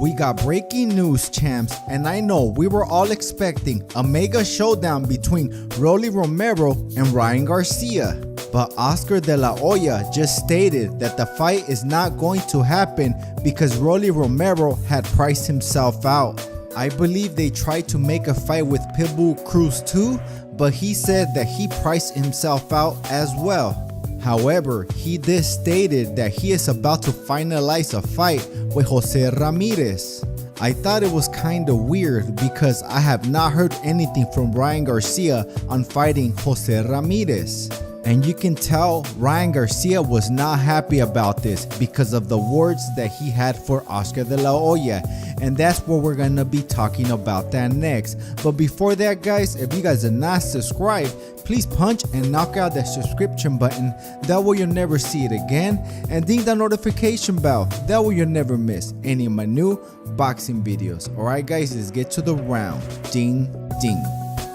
We got breaking news, champs, and I know we were all expecting a mega showdown between Rollie Romero and Ryan Garcia. But Oscar de la Hoya just stated that the fight is not going to happen because Rollie Romero had priced himself out. I believe they tried to make a fight with Pitbull CRUZ too, but he said that he priced himself out as well. However, he did stated that he is about to finalize a fight with Jose Ramirez. I thought it was kinda weird because I have not heard anything from Ryan Garcia on fighting Jose Ramirez. And you can tell Ryan Garcia was not happy about this because of the words that he had for Oscar de la Hoya. And that's what we're gonna be talking about that next. But before that, guys, if you guys are not subscribed, please punch and knock out that subscription button. That way you'll never see it again. And ding the notification bell. That way you'll never miss any of my new boxing videos. Alright guys, let's get to the round. Ding, ding.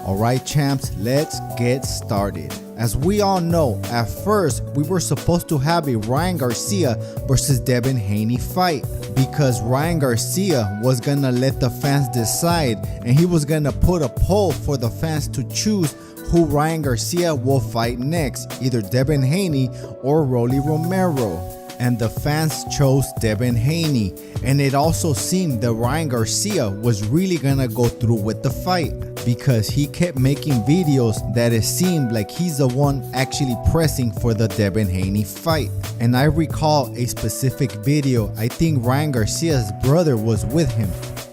Alright champs, let's get started. As we all know, at first we were supposed to have a Ryan Garcia versus Devin Haney fight because Ryan Garcia was gonna let the fans decide and he was gonna put a poll for the fans to choose who Ryan Garcia will fight next, either Devin Haney or Rollie Romero. And the fans chose Devin Haney, and it also seemed that Ryan Garcia was really gonna go through with the fight because he kept making videos that it seemed like he's the one actually pressing for the Devin Haney fight. And I recall a specific video, I think Ryan Garcia's brother was with him.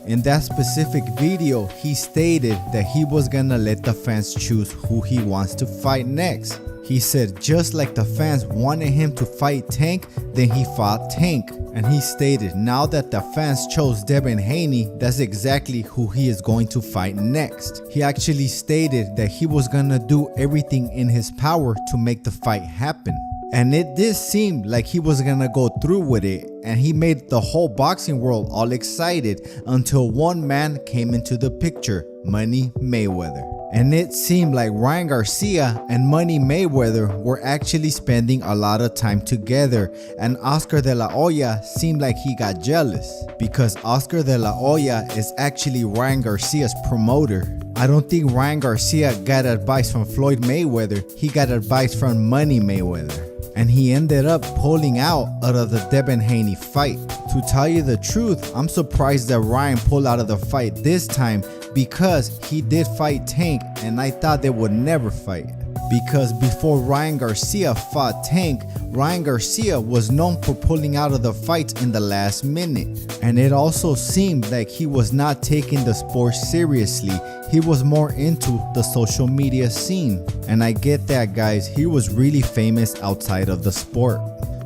In that specific video, he stated that he was gonna let the fans choose who he wants to fight next. He said just like the fans wanted him to fight Tank, then he fought Tank. And he stated now that the fans chose Devin Haney, that's exactly who he is going to fight next. He actually stated that he was gonna do everything in his power to make the fight happen. And it did seem like he was gonna go through with it, and he made the whole boxing world all excited until one man came into the picture, Money Mayweather. And it seemed like Ryan Garcia and Money Mayweather were actually spending a lot of time together, and Oscar de la Hoya seemed like he got jealous because Oscar de la Hoya is actually Ryan Garcia's promoter. I don't think Ryan Garcia got advice from Floyd Mayweather, he got advice from Money Mayweather. And he ended up pulling out of the Devin Haney fight. To tell you the truth, I'm surprised that Ryan pulled out of the fight this time because he did fight Tank and I thought they would never fight. Because before Ryan Garcia fought Tank, Ryan Garcia was known for pulling out of the fights in the last minute. And it also seemed like he was not taking the sport seriously. He was more into the social media scene. And I get that, guys, he was really famous outside of the sport.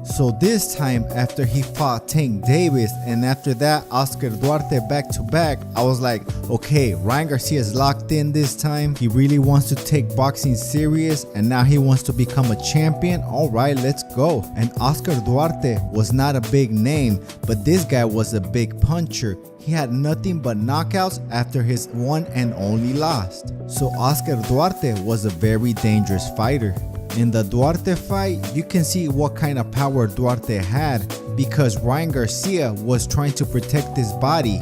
So this time, after he fought Tank Davis and after that Oscar Duarte back to back, I was like, okay, Ryan Garcia is locked in this time. He really wants to take boxing serious and now he wants to become a champion. All right, let's go. And Oscar Duarte was not a big name, but this guy was a big puncher. He had nothing but knockouts after his one and only loss. So Oscar Duarte was a very dangerous fighter. In the Duarte fight, you can see what kind of power Duarte had because Ryan Garcia was trying to protect his body.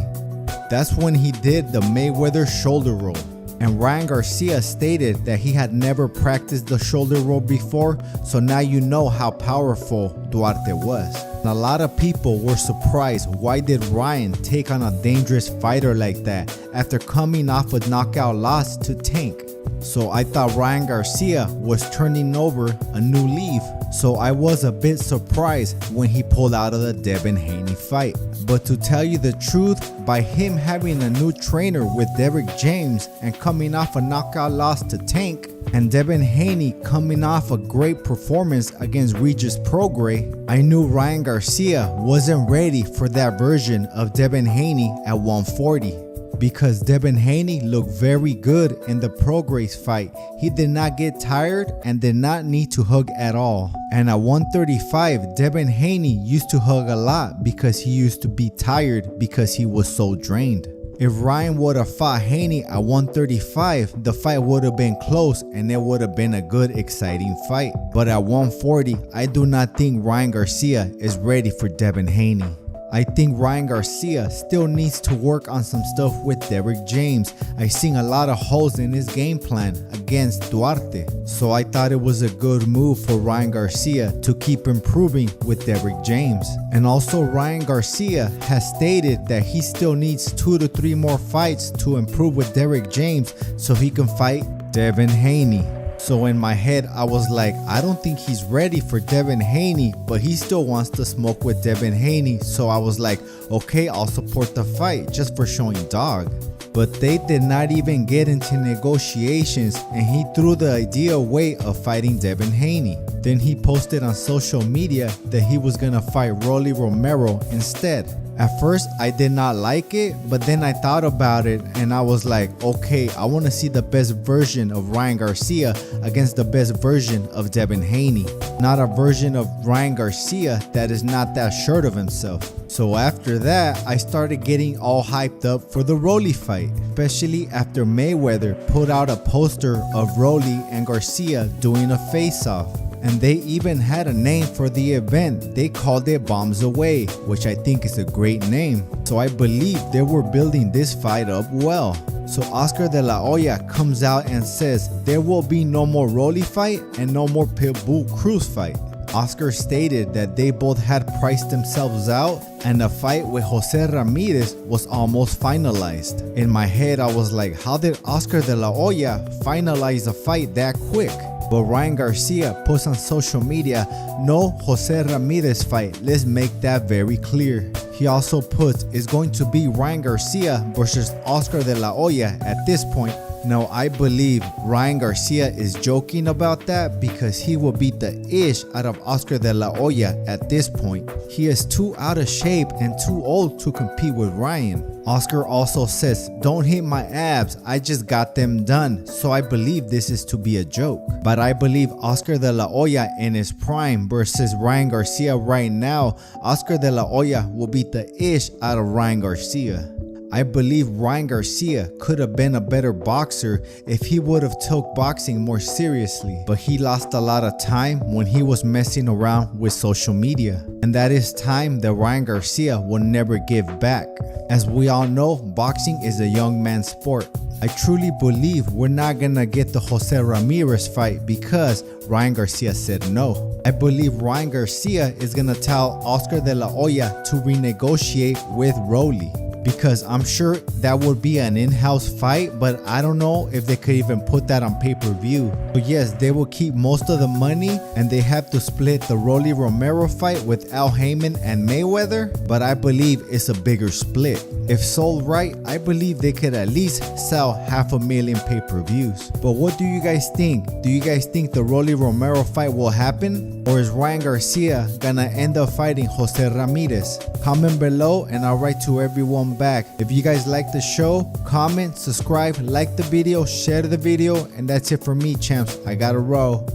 That's when he did the Mayweather shoulder roll. And Ryan Garcia stated that he had never practiced the shoulder roll before, so now you know how powerful Duarte was. And a lot of people were surprised, why did Ryan take on a dangerous fighter like that after coming off a knockout loss to Tank? So I thought Ryan Garcia was turning over a new leaf. So I was a bit surprised when he pulled out of the Devin Haney fight. But to tell you the truth, by him having a new trainer with Derrick James and coming off a knockout loss to Tank, and Devin Haney coming off a great performance against Regis Prograis, I knew Ryan Garcia wasn't ready for that version of Devin Haney at 140. Because Devin Haney looked very good in the Prograis fight. He did not get tired and did not need to hug at all. And at 135, Devin Haney used to hug a lot because he used to be tired because he was so drained. If Ryan would have fought Haney at 135, the fight would have been close and it would have been a good, exciting fight. But at 140, I do not think Ryan Garcia is ready for Devin Haney. I think Ryan Garcia still needs to work on some stuff with Derrick James. I seen a lot of holes in his game plan against Duarte. So I thought it was a good move for Ryan Garcia to keep improving with Derrick James. And also Ryan Garcia has stated that he still needs 2 to 3 more fights to improve with Derrick James so he can fight Devin Haney. So in my head, I was like, I don't think he's ready for Devin Haney, but he still wants to smoke with Devin Haney. So I was like, okay, I'll support the fight just for showing dog. But they did not even get into negotiations, and he threw the idea away of fighting Devin Haney. Then he posted on social media that he was gonna fight Rollie Romero instead. At first, I did not like it, but then I thought about it and I was like, okay, I want to see the best version of Ryan Garcia against the best version of Devin Haney. Not a version of Ryan Garcia that is not that sure of himself. So after that, I started getting all hyped up for the Rollie fight, especially after Mayweather put out a poster of Rollie and Garcia doing a face-off. And they even had a name for the event. They called it Bombs Away, which I think is a great name. So I believe they were building this fight up well. So Oscar de la Hoya comes out and says there will be no more Rollie fight and no more Pitbull CRUZ fight. Oscar stated that they both had priced themselves out and the fight with Jose Ramirez was almost finalized. In my head, I was like, how did Oscar de la Hoya finalize a fight that quick? But Ryan Garcia puts on social media, no Jose Ramirez fight, let's make that very clear. He also puts, it's going to be Ryan Garcia versus Oscar de la Hoya at this point. Now I believe Ryan Garcia is joking about that because he will beat the ish out of Oscar de la Hoya at this point. He is too out of shape and too old to compete with Ryan. Oscar also says, don't hit my abs, I just got them done. So I believe this is to be a joke. But I believe Oscar de la Hoya in his prime versus Ryan Garcia right now, Oscar de la Hoya will beat the ish out of Ryan Garcia. I believe Ryan Garcia could have been a better boxer if he would have took boxing more seriously, but he lost a lot of time when he was messing around with social media. And that is time that Ryan Garcia will never give back. As we all know, boxing is a young man's sport. I truly believe we're not gonna get the Jose Ramirez fight because Ryan Garcia said no. I believe Ryan Garcia is gonna tell Oscar de la Hoya to renegotiate with Rollie, because I'm sure that would be an in-house fight, but I don't know if they could even put that on pay-per-view. So yes, they will keep most of the money and they have to split the Rollie Romero fight with Al Heyman and Mayweather, but I believe it's a bigger split. If sold right, I believe they could at least sell 500,000 pay-per-views. But what do you guys think? Do you guys think the Rollie Romero fight will happen? Or is Ryan Garcia gonna end up fighting Jose Ramirez? Comment below and I'll write to everyone back. If you guys like the show, comment, subscribe, like the video, share the video, and that's it for me, champs. I gotta roll.